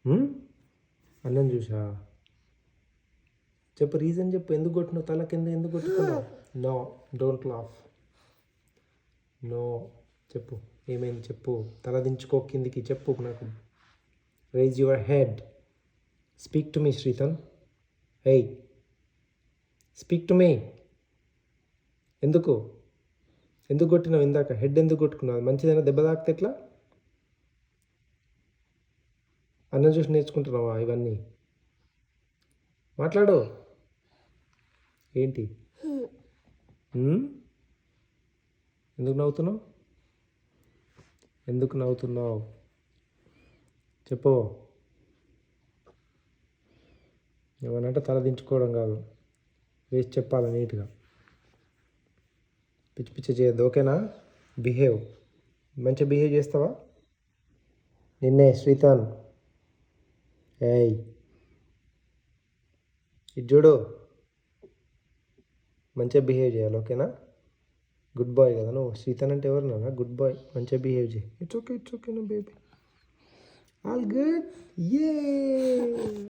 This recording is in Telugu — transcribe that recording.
అన్నం చూసా చెప్పు, రీజన్ చెప్పు, ఎందుకు కొట్టినావు? తల కింద ఎందుకు కొట్టుకున్నావు? No, don't laugh. నో, చెప్పు ఏమైంది చెప్పు. తల దించుకో కిందికి, చెప్పు నాకు. Raise your head. Speak to me Srithan. Hey, speak to me. ఎందుకు ఎందుకు కొట్టినావు ఇందాక? హెడ్ ఎందుకు కొట్టుకున్నావు? మంచిదైనా దెబ్బ తాకితే ఎట్లా? అన్నం చూసి నేర్చుకుంటున్నావా ఇవన్నీ? మాట్లాడు. ఏంటి? ఎందుకు నవ్వుతున్నావు? ఎందుకు నవ్వుతున్నావు చెప్పు. ఏమనంటే తల దించుకోవడం కాదు, వేసి చెప్పాలి నీట్గా. పిచ్చి పిచ్చి చేయొద్దు, ఓకేనా? బిహేవ్, మంచిగా బిహేవ్ చేస్తావా? నిన్నే శ్రీతాన్. ఏయ్, ఇది చూడు, మంచిగా బిహేవ్ చేయాలి, ఓకేనా? గుడ్ బాయ్ కదా నువ్వు. శ్రీతన్ అంటే ఎవరు నాన్న? గుడ్ బాయ్, మంచిగా బిహేవ్ చేయి. ఇట్స్ ఓకే నా బేబీ. All good. ఏ